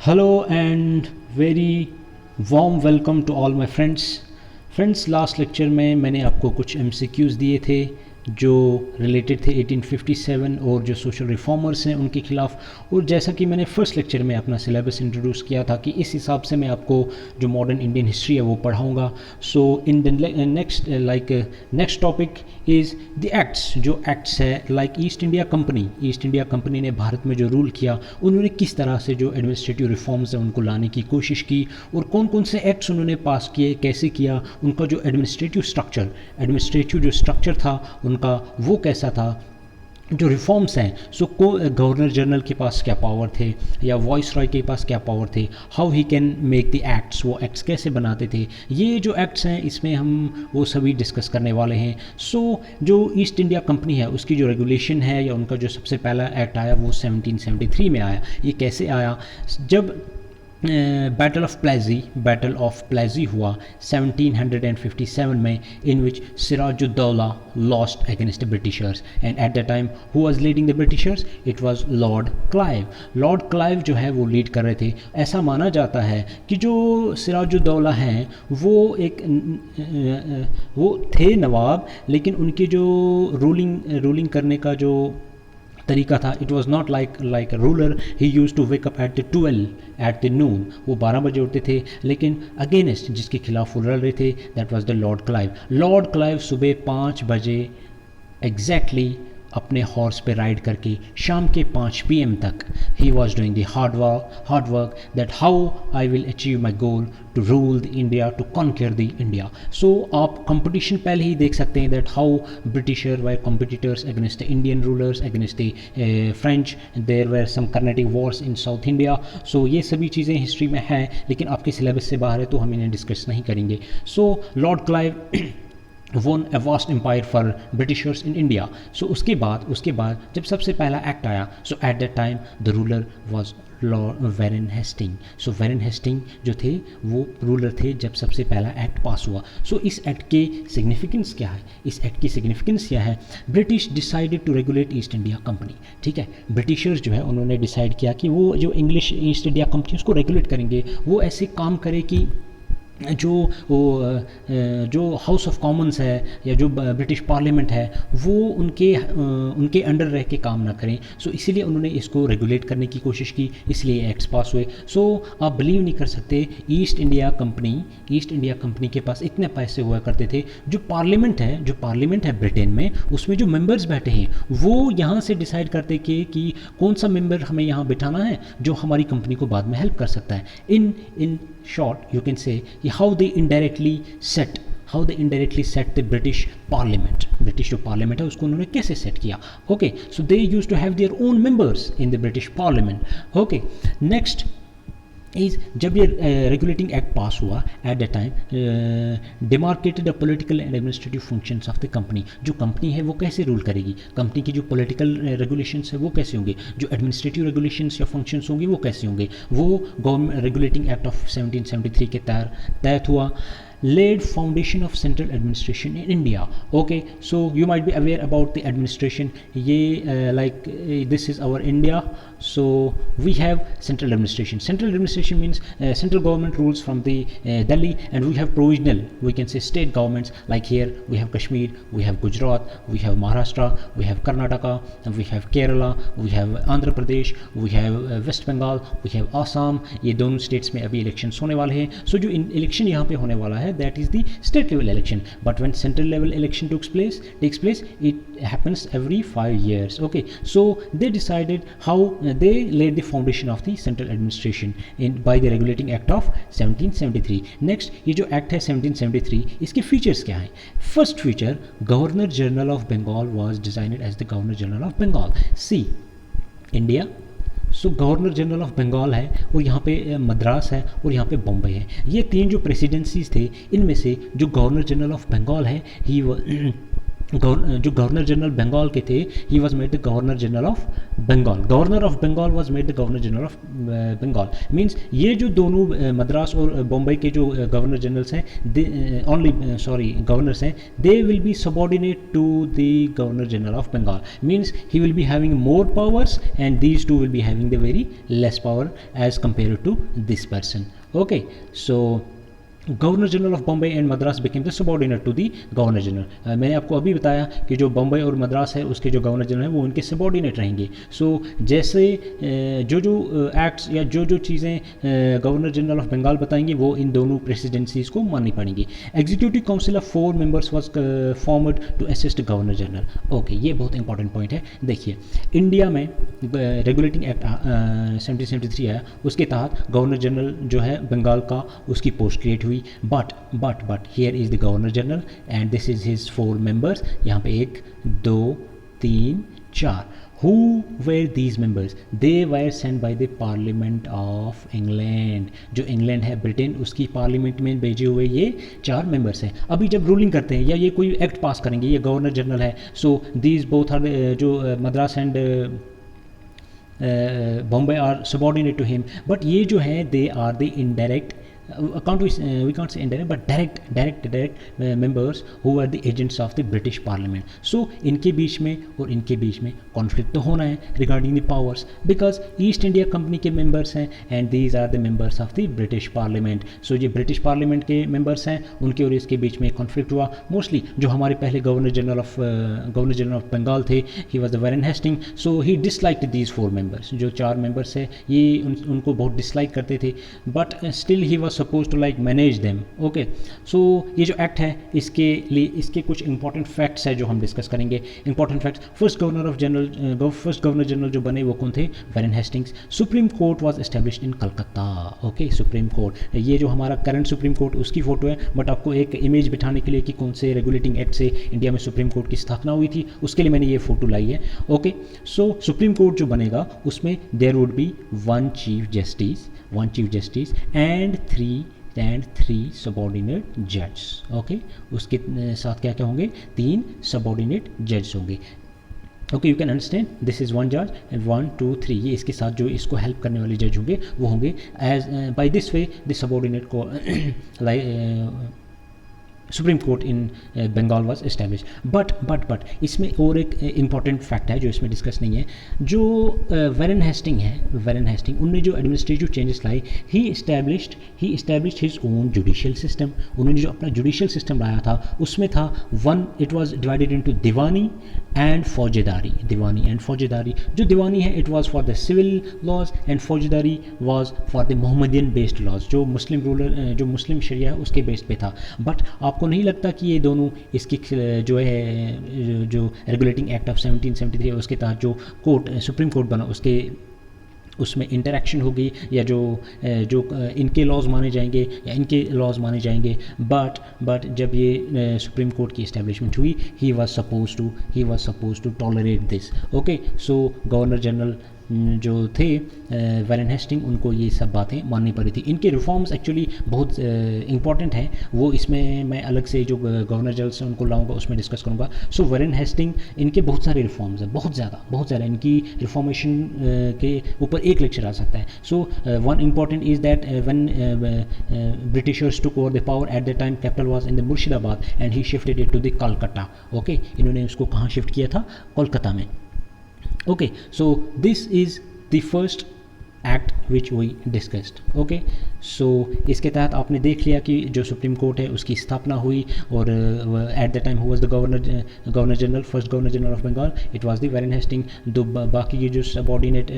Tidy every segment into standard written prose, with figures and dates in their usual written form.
Hello and very warm welcome to all my friends last lecture में मैंने आपको कुछ MCQs दिए थे जो रिलेटेड थे 1857 और जो सोशल रिफॉर्मर्स हैं उनके ख़िलाफ़। और जैसा कि मैंने फर्स्ट लेक्चर में अपना सिलेबस इंट्रोड्यूस किया था कि इस हिसाब से मैं आपको जो मॉडर्न इंडियन हिस्ट्री है वो पढ़ाऊँगा। So in the next topic is the acts. जो एक्ट्स है लाइक ईस्ट इंडिया कंपनी ने भारत में जो रूल किया, उन्होंने किस तरह से जो एडमिनिस्ट्रेटिव रिफॉर्म्स हैं उनको लाने की कोशिश की और कौन कौन से एक्ट्स उन्होंने पास किए, कैसे किया, उनका जो एडमिनिस्ट्रेटिव जो स्ट्रक्चर था उनका वो कैसा था, जो रिफॉर्म्स हैं। सो गवर्नर जनरल के पास क्या पावर थे या वॉइस रॉय के पास क्या पावर थे, how he can make the acts, वो एक्ट्स कैसे बनाते थे, ये जो एक्ट्स हैं इसमें हम वो सभी डिस्कस करने वाले हैं। सो जो ईस्ट इंडिया कंपनी है उसकी जो रेगुलेशन है या उनका जो सबसे पहला एक्ट आया वो 1773 में आया। ये कैसे आया? जब बैटल ऑफ प्लेजी हुआ 1757 में, in which Sirajuddaulah lost against the Britishers and at the time who was leading the Britishers, it was Lord Clive जो है वो लीड कर रहे थे। ऐसा माना जाता है कि जो सिराजुद्दौला हैं वो थे नवाब, लेकिन उनकी जो रूलिंग करने का जो तरीका था, it was not like a ruler. He use to wake up at the 12 at the noon, वो 12 बजे उठते थे, लेकिन अगेंस्ट जिसके खिलाफ वो लड़ रहे थे that was the Lord Clive सुबह 5 बजे एग्जैक्टली अपने हॉर्स पे राइड करके शाम के 5 PM तक he was doing the hard work that how I will achieve my goal to rule the India, to conquer the India. So आप competition पहले ही देख सकते हैं that how Britisher were competitors against the Indian rulers, against the French, there were some Carnatic wars in South India. सो ये सभी चीज़ें हिस्ट्री में हैं, लेकिन आपके सिलेबस से बाहर है तो हम इन्हें डिस्कस नहीं करेंगे। So Lord Clive won a vast empire for Britishers in India. So उसके बाद जब सबसे पहला एक्ट आया, so at that time the ruler was Lord Warren Hasting. So Warren Hasting जो थे वो रूलर थे जब सबसे पहला एक्ट पास हुआ। सो इस एक्ट के सिग्निफिकेंस क्या है? इस एक्ट की सिग्निफिकेंस क्या है? British decided to regulate East India Company. ठीक है, ब्रिटिशर्स जो है उन्होंने डिसाइड किया कि वो जो इंग्लिश ईस्ट इंडिया कंपनी उसको रेगुलेट करेंगे, वो ऐसे काम करे कि जो हाउस ऑफ कॉमन्स है या जो ब्रिटिश पार्लियामेंट है वो उनके अंडर रह के काम ना करें। सो इसीलिए उन्होंने इसको रेगुलेट करने की कोशिश की, इसलिए एक्ट्स पास हुए। सो आप बिलीव नहीं कर सकते, ईस्ट इंडिया कंपनी के पास इतने पैसे हुआ करते थे। जो पार्लियामेंट है ब्रिटेन में, उसमें जो मेंबर्स बैठे हैं वो यहाँ से डिसाइड करते कि कौन सा मेंबर हमें यहाँ बिठाना है जो हमारी कंपनी को बाद में हेल्प कर सकता है। In short you can say how they indirectly set the British Parliament। British जो पार्लियामेंट है उसको उन्होंने कैसे सेट किया? Okay, so they use to have their own members in the British Parliament. Okay, next is जब ये regulating act pass हुआ, at the time demarcated the political and administrative functions of the company. जो company है वो कैसे rule करेगी, company की जो पॉलिटिकल रेगुलेशंस है वो कैसे होंगे, जो एडमिनिस्ट्रेटिव रेगुलेशंस या फंक्शंस होंगे वो कैसे होंगे, वो गवर्नमेंट रेगुलेटिंग एक्ट ऑफ 1773 के तहत हुआ। laid foundation of central administration in India. Okay, so you might be aware about the administration. This is our India. So we have central administration. Central administration means central government rules from the Delhi, and we have provisional, we can say state governments. Like here we have Kashmir, we have Gujarat, we have Maharashtra, we have Karnataka, and we have Kerala, we have Andhra Pradesh, we have West Bengal, we have Assam. ये दोनों states में अभी elections होने वाले हैं. So जो election यहाँ पे होने वाला है, that is the state level election. But when central level election takes place, it happens every 5 years. Okay, so they decided how they laid the foundation of the central administration by the regulating act of 1773. Next, ये जो act है 1773, इसके features क्या हैं? First feature, Governor General of Bengal was designed as the Governor General of Bengal. See, India, so governor general of Bengal है और यहाँ पे मद्रास है और यहाँ पे बॉम्बे है। ये 3 जो प्रेसिडेंसीज थे, इनमें से जो गवर्नर जनरल ऑफ बंगाल है जो गवर्नर जनरल बंगाल के थे, he was made the governor general of Bengal. Governor of Bengal was made the governor general of Bengal. Means ये जो दोनों मद्रास और बॉम्बे के जो गवर्नर जनरल्स हैं, ओनली गवर्नर्स हैं, they will be subordinate to the governor general of Bengal. Means he will be having more powers and these two will be having the very less power as compare to this person. Okay, so governor general of Bombay and Madras became the subordinate to the governor general. मैंने आपको अभी बताया कि जो बॉम्बे और मद्रास है उसके जो गवर्नर जनरल हैं वो उनके सबॉर्डिनेट रहेंगे। सो जैसे जो जो एक्ट्स या जो जो चीज़ें गवर्नर जनरल ऑफ बंगाल बताएंगे वो इन दोनों प्रेसिडेंसीज को माननी पड़ेंगी। Executive council of 4 members was formed to assist governor general. Okay, ये बहुत इंपॉर्टेंट पॉइंट है। देखिए, इंडिया में रेगुलेटिंग एक्ट 1773 आया, उसके तहत गवर्नर जनरल जो है बंगाल का, उसकी पोस्ट क्रिएट हुई। But here is the governor general and this is his 4 members. यहाँ पे 1 2 3 4। Who were these members? They were sent by the Parliament of England. जो इंग्लैंड है, ब्रिटेन, उसकी पार्लियामेंट में भेजे हुए ये 4 मेंबर्स हैं। अभी जब रूलिंग करते हैं या ये कोई एक्ट पास करेंगे, ये गवर्नर जनरल है, सो दीज बोथ आर जो Madras and Bombay are subordinate to him. But ये जो है they are the indirect, we can't say indirect but direct members who are the agents of the British Parliament. So इनके बीच में और इनके बीच में कॉन्फ्लिक्ट तो होना है regarding the powers, because east India company के मेंबर्स हैं and these are the members of the British Parliament. So ये ब्रिटिश पार्लियामेंट के मेंबर्स हैं, उनके और इसके बीच में कॉन्फ्लिक्ट हुआ। मोस्टली जो हमारे पहले गवर्नर जनरल ऑफ बंगाल थे, he was the Warren Hasting, so he disliked these 4 members. जो 4 मेंबर्स हैं ये उनको बहुत डिसलाइक करते थे, but still he was suppose to like manage them. Okay, so ये जो एक्ट है इसके लिए इसके कुछ इंपॉर्टेंट फैक्ट्स है जो हम डिस्कस करेंगे। Important facts, first governor general जो बने वो कौन थे? Warren Hastings. Supreme court was established in Calcutta. Okay, supreme court, ये जो हमारा करंट सुप्रीम कोर्ट उसकी फ़ोटो है, बट आपको एक इमेज बिठाने के लिए कि कौन से रेगुलेटिंग एक्ट से इंडिया में सुप्रीम कोर्ट की स्थापना हुई थी, उसके लिए मैंने ये फ़ोटो लाई है। ओके, सो सुप्रीम कोर्ट जो बनेगा उसमें there would be 1 chief justice and 3 subordinate जज। ओके, उसके साथ क्या क्या होंगे? 3 सबॉर्डिनेट जज होंगे। Okay, you can understand, this is 1 जज एंड 1 2 3। ये इसके साथ जो इसको हेल्प करने वाले जज होंगे वो होंगे as by this way the subordinate को supreme court in Bengal was establish. But इसमें और एक इम्पॉर्टेंट फैक्ट है जो इसमें डिस्कस नहीं है। जो वैरन हेस्टिंग उनने जो एडमिनिस्ट्रेटिव चेंजेस लाए, he established his own judicial system. उन्होंने जो अपना जुडिशियल सिस्टम लाया था उसमें था इट वाज डिवाइडेड इनटू दीवानी एंड फौजेदारी। जो दीवानी है it was for the civil laws and फौजेदारी was for the Mohammedan based laws, जो मुस्लिम शरिया है उसके बेस्ड पे था। बट आपको नहीं लगता कि ये दोनों इसकी जो है जो रेगुलेटिंग एक्ट ऑफ 1773 है उसके तहत जो सुप्रीम कोर्ट बना उसमें इंटरेक्शन होगी, या जो इनके लॉज माने जाएंगे या इनके लॉज माने जाएंगे। बट जब ये सुप्रीम कोर्ट की इस्टेब्लिशमेंट हुई, he was suppose to tolerate this. Okay, so governor general जो थे वैरन हेस्टिंग, उनको ये सब बातें माननी पड़ी थी। इनके रिफॉर्म्स एक्चुअली बहुत इंपॉर्टेंट हैं, वो इसमें मैं अलग से जो गवर्नर जनरल से उनको लाऊंगा उसमें डिस्कस करूंगा। सो वैरन हेस्टिंग, इनके बहुत सारे रिफॉर्म्स हैं, बहुत ज़्यादा इनकी रिफॉर्मेशन के ऊपर एक लेक्चर आ सकता है। So one important is that when Britishers took over the power at the time, capital was in the Murshidabad and he shifted it to the Calcutta. Okay, इन्होंने उसको कहाँ शिफ्ट किया था? कोलकाता में। Okay, so this is the first act which we discussed. Okay, so इसके तहत आपने देख लिया कि जो सुप्रीम कोर्ट है उसकी स्थापना हुई, और at the time who was the governor general, first governor general of Bengal, it was the Warren Hasting. दो बाकी के जो सबॉर्डिनेट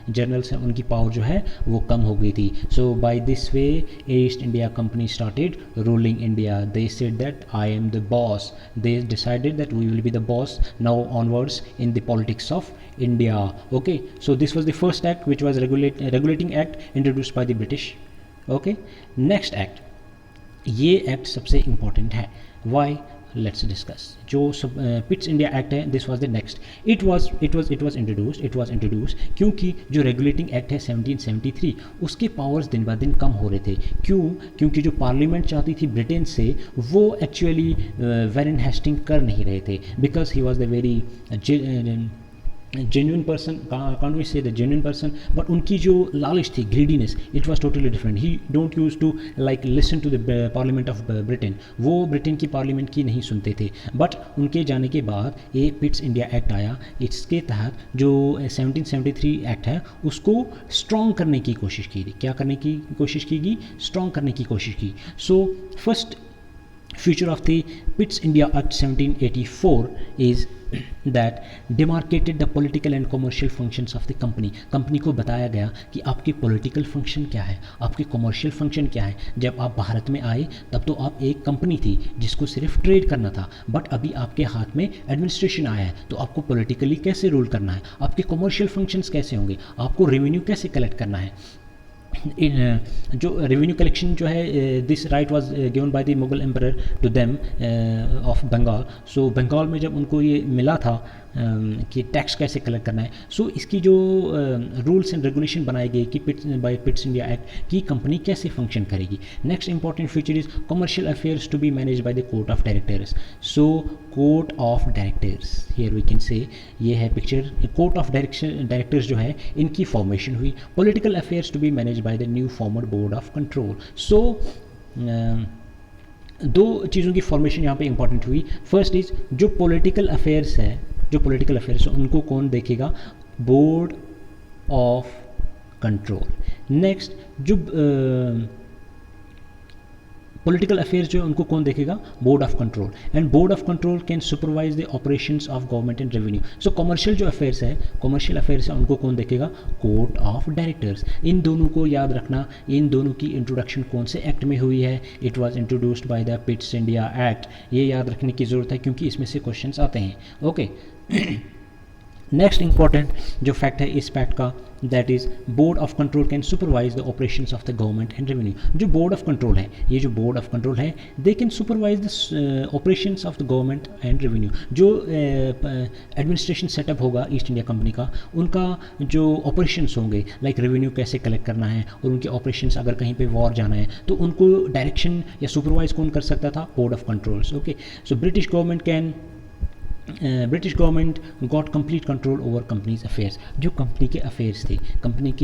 जनरल्स हैं उनकी पावर जो है वो कम हो गई थी। So by this way East India Company started ruling India. They said that I am the boss, they decided that we will be the boss now onwards in the politics of India. Okay, so this was the first act which was regulating act introduced by the British. Okay, next act, ये act सबसे important है। Why? let's discuss. जो पिट्स India act है, this was the next. It was introduced क्योंकि जो regulating act है 1773 उसके powers दिन ब दिन कम हो रहे थे. क्योंकि जो पार्लियामेंट चाहती थी ब्रिटेन से, वो एक्चुअली वेरन हेस्टिंग कर नहीं रहे थे, because he was the very genuine person, can't we say the genuine person, but उनकी जो लालच थी, greediness, it was totally different. He don't used to like listen to the parliament of Britain. वो Britain की parliament की नहीं सुनते थे. बट उनके जाने के बाद ये पिट्स इंडिया एक्ट आया. इसके तहत जो 1773 एक्ट है उसको स्ट्रॉन्ग करने की कोशिश की. क्या करने की कोशिश की गई? स्ट्रॉन्ग करने की कोशिश की. So first feature of the Pitt's India Act 1784 is that demarcated the political and commercial functions of the company. Company को बताया गया कि आपके पॉलिटिकल फंक्शन क्या है, आपके कमर्शियल फंक्शन क्या है. जब आप भारत में आए तब तो आप एक कंपनी थी जिसको सिर्फ ट्रेड करना था, बट अभी आपके हाथ में एडमिनिस्ट्रेशन आया है, तो आपको पॉलिटिकली कैसे रूल करना है, आपके कमर्शियल फंक्शंस कैसे होंगे, आपको रेवेन्यू कैसे कलेक्ट करना है. जो रेवेन्यू कलेक्शन जो है, this right was given by the Mughal emperor to them of Bengal. So Bengal में जब उनको ये मिला था कि टैक्स कैसे कलेक्ट करना है, सो इसकी जो रूल्स एंड रेगुलेशन बनाए गए कि बाय पिट्स इंडिया एक्ट की कंपनी कैसे फंक्शन करेगी. Next important feature is commercial affairs to be manage by the court of directors. So court of directors, here we can say, ये है picture. Court of directors जो है इनकी formation हुई. Political affairs to be manage by the new formed board of control. So दो चीज़ों की formation यहाँ पे इंपॉर्टेंट हुई. फर्स्ट इज जो पॉलिटिकल अफेयर्स है, उनको कौन देखेगा? Board of control. नेक्स्ट जो पॉलिटिकल अफेयर्स जो है उनको कौन देखेगा? Board of control. And board of control can supervise the operations of government and revenue. So commercial affairs है उनको कौन देखेगा? Court of directors. इन दोनों को याद रखना. इन दोनों की इंट्रोडक्शन कौन से एक्ट में हुई है? It was introduced by the पिट्स India act. ये याद रखने की ज़रूरत है क्योंकि इसमें से क्वेश्चंस आते हैं. ओके. नेक्स्ट इंपॉर्टेंट जो फैक्ट है इस फैक्ट का, that is board of control can supervise the operations of the government and revenue. जो बोर्ड ऑफ कंट्रोल है, ये जो बोर्ड ऑफ कंट्रोल है, they can supervise the operations of the government and revenue. जो administration setup होगा east India company का, उनका जो ऑपरेशंस होंगे, लाइक रेवेन्यू कैसे कलेक्ट करना है, और उनके ऑपरेशंस अगर कहीं पे वॉर जाना है तो उनको डायरेक्शन या सुपरवाइज कौन कर सकता था? Board of controls. Okay. So British government got complete control over companies affairs. जो कंपनी के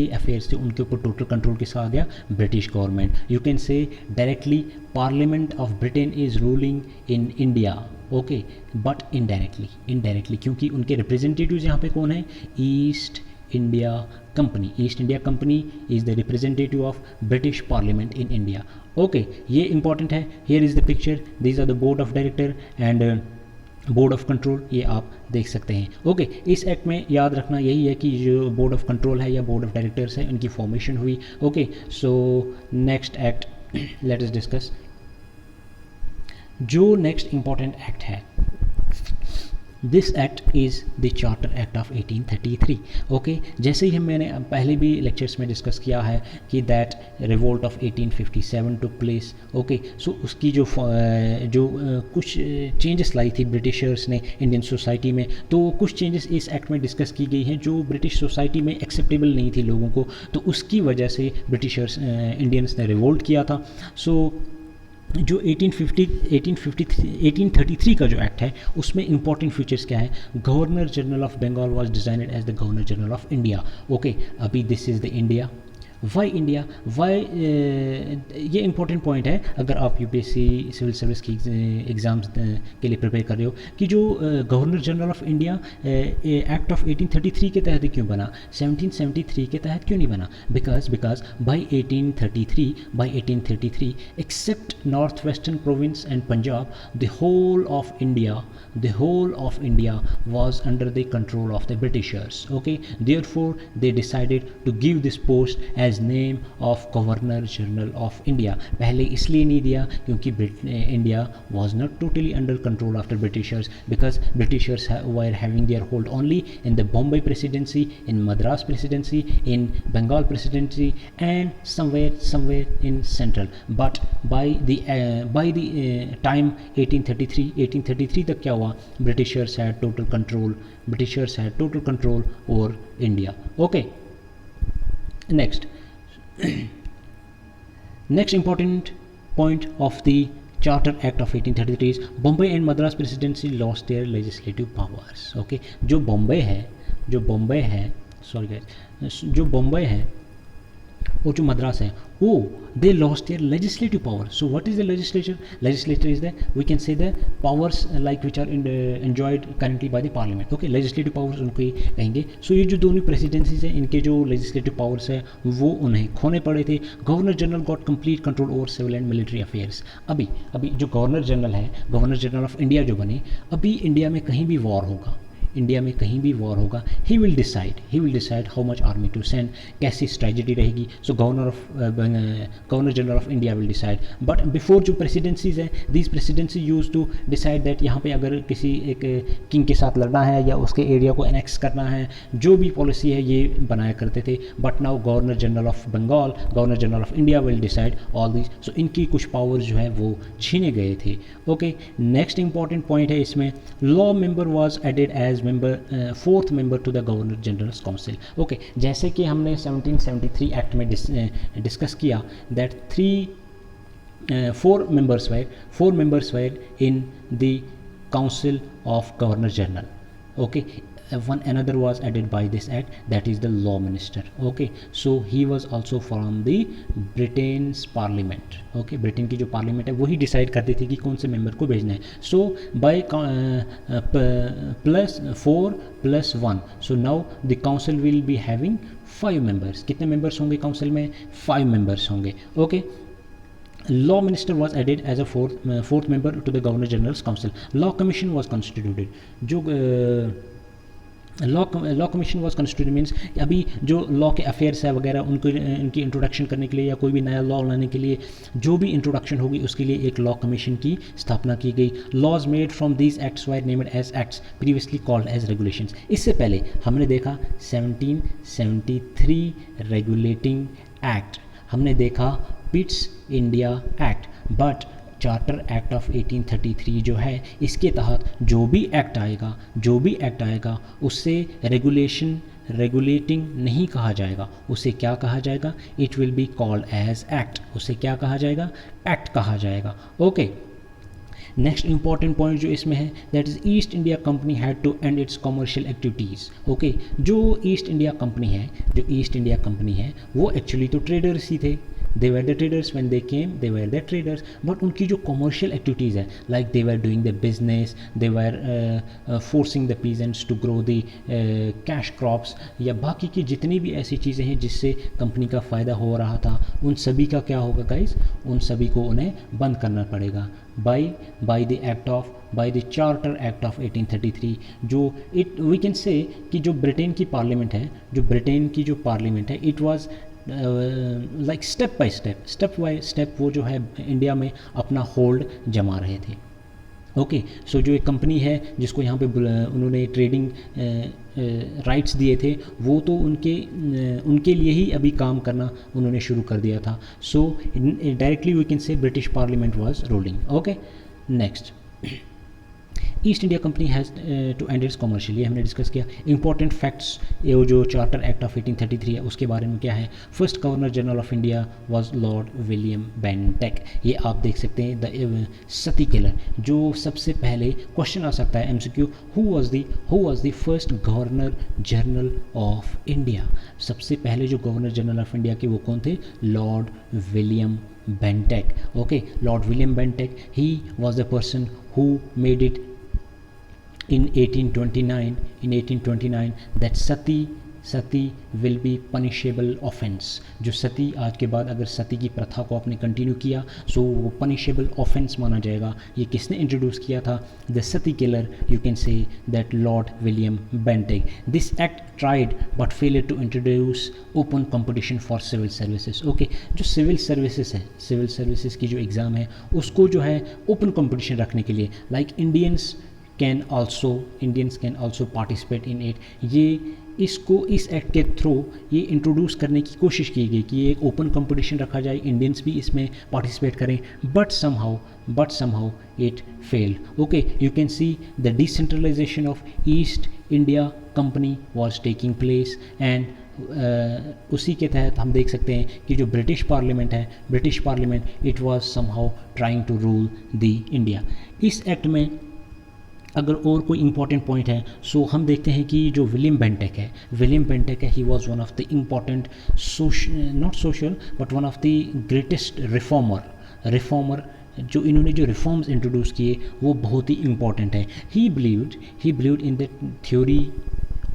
अफेयर्स थे उनके ऊपर टोटल कंट्रोल किसका आ गया? British government. यू कैन से directly parliament of Britain is ruling in India. Okay. But indirectly क्योंकि उनके रिप्रेजेंटेटिव्स यहाँ पे कौन है? East India company. East India company is the representative of British parliament in India. Okay. ये important है. Here is the picture. These are the board of director and board of control, ये आप देख सकते हैं. ओके. इस act में याद रखना यही है कि जो बोर्ड ऑफ कंट्रोल है या बोर्ड ऑफ डायरेक्टर्स है, उनकी फॉर्मेशन हुई. Okay. So next act let us discuss. जो नेक्स्ट इंपॉर्टेंट एक्ट है, this act is the charter act of 1833. Okay. जैसे ही मैंने पहले भी लेक्चर्स में डिस्कस किया है कि that revolt of 1857 took place. Okay. So उसकी जो कुछ चेंजेस लाई थी ब्रिटिशर्स ने इंडियन सोसाइटी में, तो कुछ चेंजेस इस एक्ट में डिस्कस की गई हैं जो ब्रिटिश सोसाइटी में एक्सेप्टेबल नहीं थी लोगों को, तो उसकी वजह से ब्रिटिशर्स इंडियंस ने रिवोल्ट किया था. सो जो 1833 का जो एक्ट है उसमें इंपॉर्टेंट फीचर्स क्या है? Governor general of Bengal was designed as the governor general of India. Okay. अभी this is the India. Why India? Why? ये इंपॉर्टेंट पॉइंट है अगर आप यूपीएससी सिविल सर्विस की एग्ज़ाम्स के लिए प्रिपेयर कर रहे हो कि जो governor general of India act of 1833 के तहत क्यों बना, 1773 के तहत क्यों नहीं बना? Because by 1833 except north western province and Punjab, the whole of India was under the control of the Britishers. Okay. Therefore they decided to give this post as as name of governor general of India. पहले इसलिए नहीं दिया क्योंकि India was not totally under control after Britishers, because Britishers were having their hold only in the Bombay presidency, in Madras presidency, in Bengal presidency and somewhere in central. But by the time 1833 तक क्या हुआ, Britishers had total control over India. Okay, next important point of the Charter Act of 1833 is Bombay and Madras Presidency lost their legislative powers. Okay, जो बॉम्बे है और जो मद्रास है वो they lost their legislative power. So what is the legislature is the we can say the powers like which are enjoyed currently by the parliament. Okay, legislative powers उनको ही कहेंगे. सो ये जो दोनों प्रेसिडेंसीज हैं इनके जो लेजिस्लेटिव पावर्स है वो उन्हें खोने पड़े थे. Governor general got complete control over civil and military affairs. अभी जो गवर्नर जनरल है, गवर्नर जनरल ऑफ इंडिया जो बने, अभी इंडिया में कहीं भी वॉर होगा, he will decide how much army to send, कैसी स्ट्रेटजी रहेगी. So governor general of India will decide. But before जो प्रेसिडेंसीज हैं, these presidency use to decide that यहाँ पे अगर किसी एक किंग के साथ लड़ना है या उसके एरिया को एनेक्स करना है, जो भी पॉलिसी है ये बनाया करते थे. But now governor general of Bengal, governor general of India will decide all this. So इनकी कुछ पावर्स जो है वो छीने गए थे. ओके, नेक्स्ट इंपॉर्टेंट पॉइंट है इसमें, law member was added as member, fourth member to the governor general's council. Okay, जैसे कि हमने 1773 एक्ट में डिस्कस किया that four members were in the council of governor general. Okay, one another was added by this act, that is the law minister. Okay, so he was also from the Britain's parliament. Okay, Britain की जो Parliament है वही decide करती थी कि कौन से member को भेजना है. So by +4+1, so now the council will be having 5 members. कितने मेंबर्स होंगे काउंसिल में? 5 मेंबर्स होंगे. Okay, Law Minister was added as a fourth member to the Governor General's Council. Law Commission was constituted. जो law commission was constituted means अभी जो law के affairs है वगैरह उनको इनकी इंट्रोडक्शन करने के लिए या कोई भी नया लॉ लाने के लिए जो भी इंट्रोडक्शन होगी उसके लिए एक लॉ कमीशन की स्थापना की गई. Laws made from these acts were named as acts previously called as regulations. इससे पहले हमने देखा 1773 रेगुलेटिंग एक्ट, हमने देखा Pitt's India act. But charter act of 1833 जो है इसके तहत जो भी एक्ट आएगा उससे रेगुलेटिंग नहीं कहा जाएगा, उसे क्या कहा जाएगा? It will be called as act. उसे क्या कहा जाएगा? एक्ट कहा जाएगा. ओके, नेक्स्ट इंपॉर्टेंट पॉइंट जो इसमें है that is East India company had to end its commercial activities. Okay, जो ईस्ट इंडिया कंपनी है वो एक्चुअली तो ट्रेडर्स ही थे. They were the traders when they came, they were the traders. But उनकी जो commercial activities है, like they were doing the business, they were forcing the peasants to grow the cash crops, या बाकी की जितनी भी ऐसी चीज़ें हैं जिससे कंपनी का फ़ायदा हो रहा था, उन सभी का क्या होगा गाइस? उन सभी को उन्हें बंद करना पड़ेगा by the Charter Act of 1833. जो we can say कि जो ब्रिटेन की पार्लियामेंट है, it was like step by step वो जो है इंडिया में अपना होल्ड जमा रहे थे. ओके, सो जो एक कंपनी है जिसको यहाँ पे उन्होंने ट्रेडिंग राइट्स दिए थे वो तो उनके लिए ही अभी काम करना उन्होंने शुरू कर दिया था. So directly we can say British parliament was ruling. Okay, next, East India company has to end its commercial, ये हमने डिस्कस किया. इंपॉर्टेंट फैक्ट्स ये जो चार्टर एक्ट ऑफ 1833 है उसके बारे में क्या है? First governor general of India was Lord William Bentinck. ये आप देख सकते हैं द सती किलर. जो सबसे पहले क्वेश्चन आ सकता है MCQ, who was the first governor general of India? सबसे पहले जो गवर्नर जनरल ऑफ इंडिया के वो कौन थे? Lord William Bentinck. Okay, Lord William Bentinck, he was the person who made it in 1829 that Sati Sati will be punishable offence. जो सती आज के बाद अगर सती की प्रथा को आपने कंटिन्यू किया सो वो पनिशेबल ऑफेंस माना जाएगा। ये किसने इंट्रोड्यूस किया था? The sati killer, you can say that lord William Bentinck. This act tried but failure to introduce open competition for civil services. Okay, जो सिविल सर्विसेज है, सिविल सर्विसेज की जो एग्ज़ाम है उसको जो है ओपन कंपटीशन रखने के लिए, like Indians can also participate in it. ये इसको इस एक्ट के थ्रू ये इंट्रोड्यूस करने की कोशिश की गई कि ये एक ओपन कंपटीशन रखा जाए, इंडियंस भी इसमें पार्टिसिपेट करें, but somehow it failed. Okay, you can see the decentralisation of East India company was taking place and उसी के तहत हम देख सकते हैं कि जो British parliament it was somehow trying to rule the India. इस एक्ट में अगर और कोई इंपॉर्टेंट पॉइंट है सो हम देखते हैं कि जो विलियम बेंटिक है he was one of the important not social but one of the greatest reformer. जो इन्होंने जो रिफॉर्म्स इंट्रोड्यूस किए वो बहुत ही इंपॉर्टेंट है। ही believed in the theory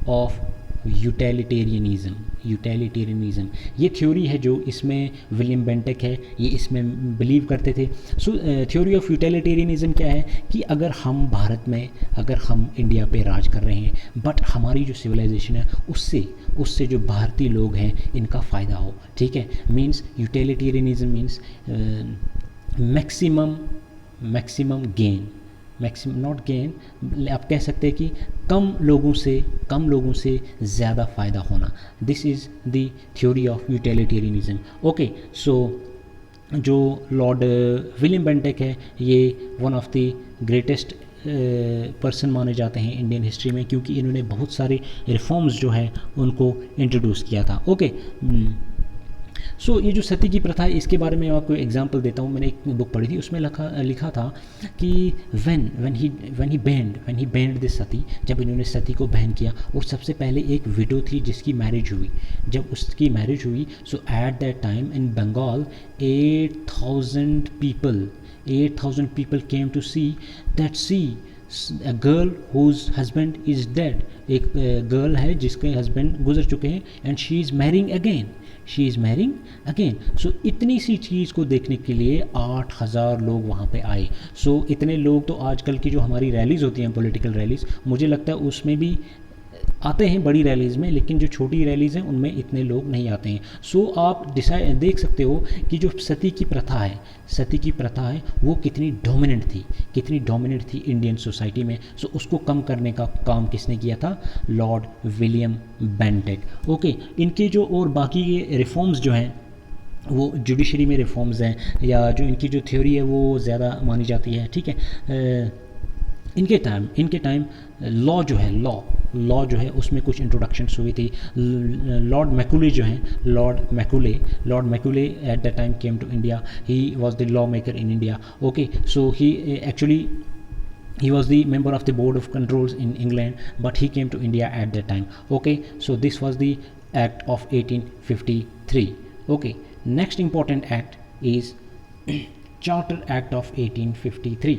of utilitarianism. ये थ्योरी है जो इसमें विलियम बेंटिक है ये इसमें बिलीव करते थे। सो थ्योरी ऑफ यूटिलिटेरियनिज्म क्या है कि अगर हम इंडिया पे राज कर रहे हैं बट हमारी जो सिविलाइजेशन है उससे जो भारतीय लोग हैं इनका फ़ायदा हो, ठीक है। Means utilitarianism means maximum gain, not gain, आप कह सकते हैं कि कम लोगों से ज़्यादा फ़ायदा होना। This is the theory of utilitarianism. Okay, so जो लॉर्ड विलियम बेंटिक है ये one of the greatest person माने जाते हैं इंडियन हिस्ट्री में, क्योंकि इन्होंने बहुत सारे रिफॉर्म्स जो है उनको इंट्रोड्यूस किया था। ओके, सो ये जो सती की प्रथा है इसके बारे में मैं आपको एग्जांपल देता हूँ। मैंने एक बुक पढ़ी थी उसमें लिखा था कि व्हेन ही बैंड दिस सती, जब इन्होंने सती को बैन किया और सबसे पहले एक विडो थी जिसकी मैरिज हुई, जब उसकी मैरिज हुई so at that time in Bengal 8,000 people came to see a girl whose husband is dead। एक गर्ल है जिसके हस्बैंड गुजर चुके हैं and she is marrying again. So इतनी सी चीज़ को देखने के लिए 8,000 लोग वहाँ पे आए। सो इतने लोग तो आजकल की जो हमारी रैलीज़ होती हैं पॉलिटिकल रैलीज़, मुझे लगता है उसमें भी आते हैं बड़ी रैलीज़ में, लेकिन जो छोटी रैलीज़ हैं उनमें इतने लोग नहीं आते हैं। सो आप देख सकते हो कि जो सती की प्रथा है वो कितनी डोमिनेंट थी इंडियन सोसाइटी में। सो उसको कम करने का काम किसने किया था? Lord William Bentinck. ओके, इनके जो और बाकी के रिफॉर्म्स जो हैं वो जुडिशरी में रिफॉर्म्स हैं या जो इनकी जो थ्योरी है वो ज़्यादा मानी जाती है, ठीक है। इनके टाइम लॉ जो है उसमें कुछ इंट्रोडक्शंस हुई थी। Lord Macaulay at the time came to India, he was the law maker in India. Okay, so he was the member of the board of controls in England, but he came to India at that time. Okay, so this was the act of 1853. Okay, next important act is Charter Act of 1853।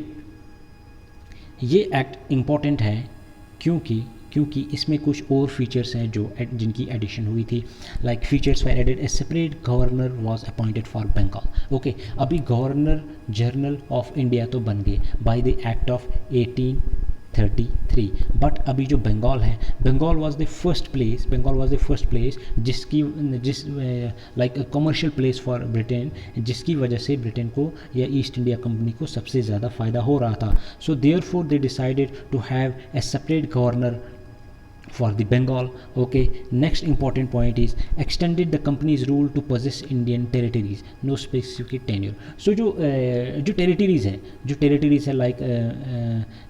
ये act important है क्योंकि इसमें कुछ और features हैं जिनकी addition हुई थी। Like features were added, a separate governor was appointed for Bengal. Okay, अभी गवर्नर जनरल ऑफ इंडिया तो बन गए by the act of 1833, but अभी जो Bengal was the first place जिस like commercial place for Britain, जिसकी वजह से ब्रिटेन को या ईस्ट इंडिया कंपनी को सबसे ज़्यादा फ़ायदा हो रहा था। So therefore they decided to have a separate governor for the Bengal. Okay, next important point is extended the company's rule to possess Indian territories, no specific tenure. So जो territories है like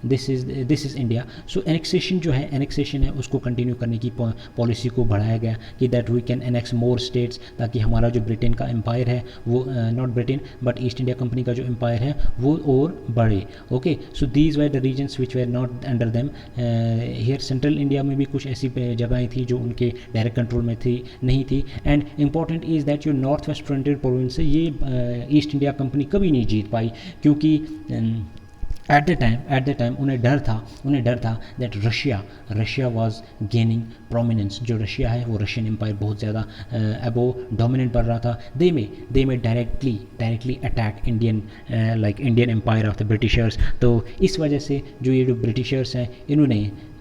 this is India. So annexation है उसको continue करने की policy को बढ़ाया गया कि that we can annex more states, ताकि हमारा जो ब्रिटेन का एम्पायर है वो not Britain but East India company का जो एम्पायर है वो और बढ़े। Okay, so these were the reasons which were not under them. Here central India में भी कुछ ऐसी जगहें थी जो उनके डायरेक्ट कंट्रोल में नहीं थी। एंड इम्पॉर्टेंट इज़ दैट जो नॉर्थ वेस्ट फ्रंटियर प्रोविंस है ये ईस्ट इंडिया कंपनी कभी नहीं जीत पाई, क्योंकि एट द टाइम उन्हें डर था that Russia was gaining prominence. जो रशिया है वो रशियन एम्पायर बहुत ज़्यादा अबो डोमिनेंट बढ़ रहा था। They may directly attack Indian empire of the Britishers. तो इस वजह से जो ब्रिटिशर्स हैं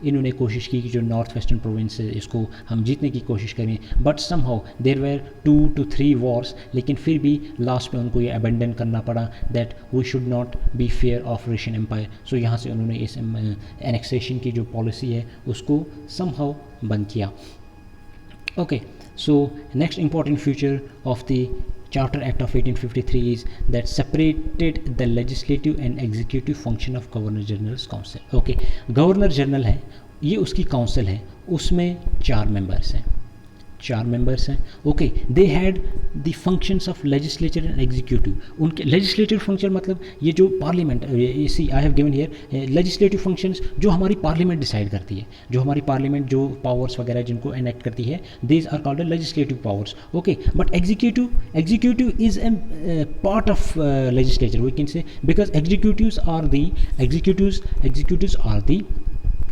इन्होंने कोशिश की कि जो नॉर्थ वेस्टर्न प्रोविंस है इसको हम जीतने की कोशिश करें, but somehow there were 2 to 3 wars, लेकिन फिर भी लास्ट में उनको ये अबेंडन करना पड़ा that we should not be fear of Russian empire. So यहाँ से उन्होंने इस एनेक्सेशन की जो पॉलिसी है उसको समहाउ बंद किया। Okay, so next important feature of the Charter Act of 1853 is that separated the legislative and executive function of Governor General's Council. Okay, governor general है, ये उसकी काउंसिल है, उसमें 4 मेंबर्स हैं। Okay, they had the functions of legislature and executive. उनके legislative function मतलब ये जो parliament, see I have given here legislative functions जो हमारी पार्लियामेंट डिसाइड करती है, जो हमारी पार्लियामेंट जो पावर्स वगैरह जिनको एनेक्ट करती है, these are called legislative powers. Okay, but executive is a part of legislature we can say, because executives are the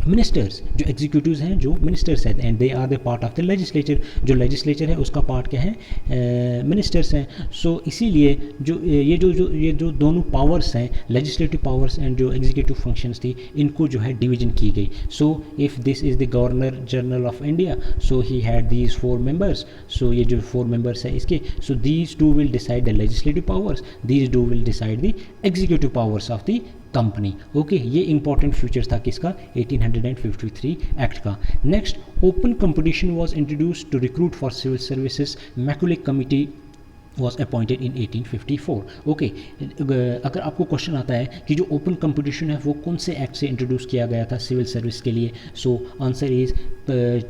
ministers. जो एग्जीक्यूटिव्स हैं जो मिनिस्टर्स हैं and they are the part of the legislature. जो legislature है उसका part क्या है, ministers हैं। सो इसीलिए ये जो दोनों पावर्स हैं, लेजिस्लेटिव पावर्स एंड जो एग्जीक्यूटिव फंक्शंस थी, इनको जो है डिवीजन की गई। So if this is the governor general of India, so he had these 4 members. सो ये जो 4 मेंबर्स है इसके, so these 2 will decide the legislative powers, these 2 will decide the executive powers of the company. Okay, ये important features था किसका, 1853 act का। Next, open competition was introduced to recruit for civil services. Macaulay committee was appointed in 1854. Okay, अगर आपको question आता है कि जो ओपन कंपटीशन है वो कौन से एक्ट से इंट्रोड्यूस किया गया था सिविल सर्विस के लिए, so answer is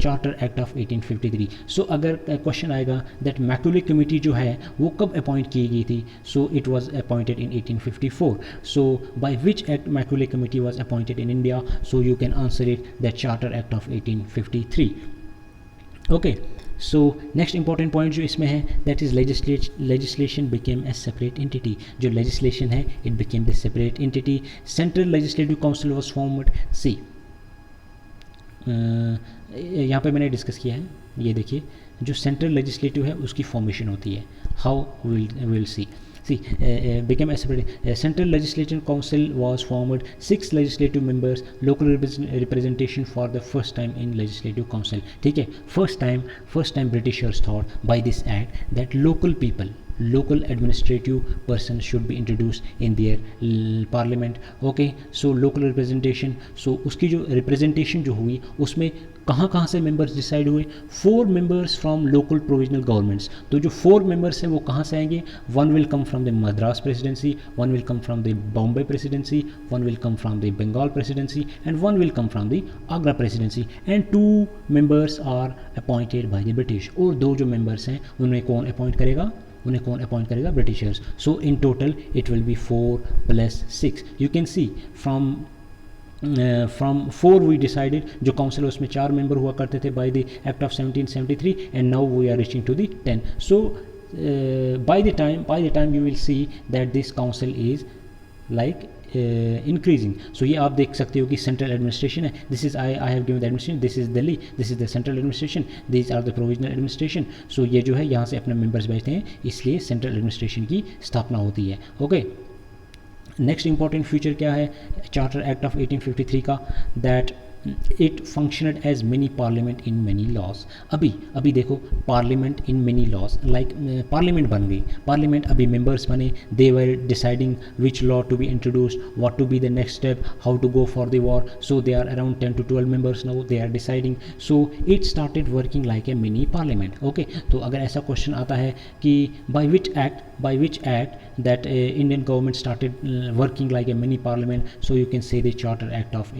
charter act of 1853। सो अगर क्वेश्चन आएगा दैट मैकुले कमेटी जो है वो कब अपॉइंट की गई थी, so it was appointed in 1854। So by which act Macaulay committee was appointed in India, so you can answer it that charter act of 1853। Okay, so next important point जो इसमें है that is legislation became a separate entity. जो legislation है it became the separate entity. Central legislative council was formed. See यहाँ पे मैंने discuss किया है, ये देखिए जो सेंट्रल लेजिस्लेटिव है उसकी फॉर्मेशन होती है। How will see became a separate central legislative council was formed, 6 legislative members, local representation for the first time in legislative council। ठीक है, first time Britishers thought by this act that local administrative person should be introduced in their parliament। okay, so local representation, so उसकी जो representation जो हुई उसमें कहाँ से members decide हुए, 4 members from local provisional governments. तो जो 4 मेंबर्स हैं वो कहाँ से आएंगे, 1 will come from the Madras presidency, 1 will come from the Bombay presidency, 1 will come from the Bengal presidency and 1 will come from the Agra presidency and 2 members are appointed by the British. और 2 जो members हैं उन्हें कौन अपॉइंट करेगा, Britishers. So in total it will be 4 + 6। You can see from 4 we decided, जो council उसमें 4 member हुआ करते थे by the act of 1773 and now we are reaching to the 10। So by the time you will see that this council is like increasing। so ये आप देख सकते हो कि सेंट्रल एडमिनिस्ट्रेशन है, this is I have given the administration, this is Delhi, this is the central administration, this are the provisional administration. So ये जो है यहाँ से अपने मेंबर्स बैठते हैं, इसलिए सेंट्रल एडमिनिस्ट्रेशन की स्थापना होती है। ओके, नेक्स्ट इंपॉर्टेंट फीचर क्या है चार्टर एक्ट ऑफ 1853 का, that it functioned as mini parliament in many laws. अभी देखो parliament in many laws, like parliament बन गई, पार्लियामेंट अभी मेंबर्स बने, they were deciding which law to be introduced, what to be the next step, how to go for the war. So they are around 10 to 12 members now, they are deciding. So it started working like a mini parliament. Okay, तो अगर ऐसा question आता है कि bye which act that Indian government started working like a mini parliament, so you can say the charter act of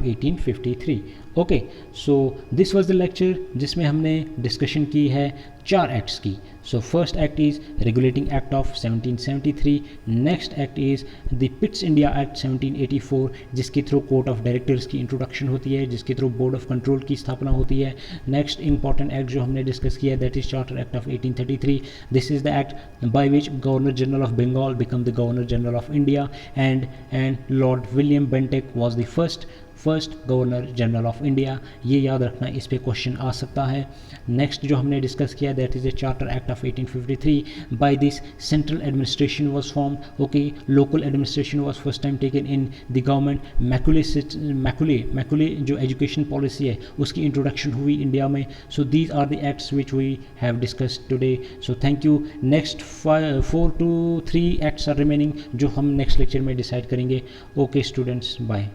1853। Okay, so this was the lecture जिसमें हमने discussion की है 4 एक्ट्स की. So first act is regulating act of 1773. Next act is the पिट्स India act 1784, जिसके through court of directors की introduction होती है, जिसके थ्रू बोर्ड ऑफ कंट्रोल की स्थापना होती है. नेक्स्ट इंपॉर्टेंट एक्ट जो हमने डिस्कस किया that is charter act of 1833. This is the act by which governor general of Bengal become the governor general of India and lord William Bentinck was the first governor general of India. ये याद रखना, इस पे question आ सकता है. Next जो हमने discuss किया that is a charter act of 1853. By this central administration was form. Okay, local administration was first time taken in the government. Macaulay जो एजुकेशन पॉलिसी है उसकी इंट्रोडक्शन हुई इंडिया में. So these are the acts which we have discussed today. So thank you. Next 4 to 3 acts are remaining जो हम next lecture में decide करेंगे. Okay students, bye.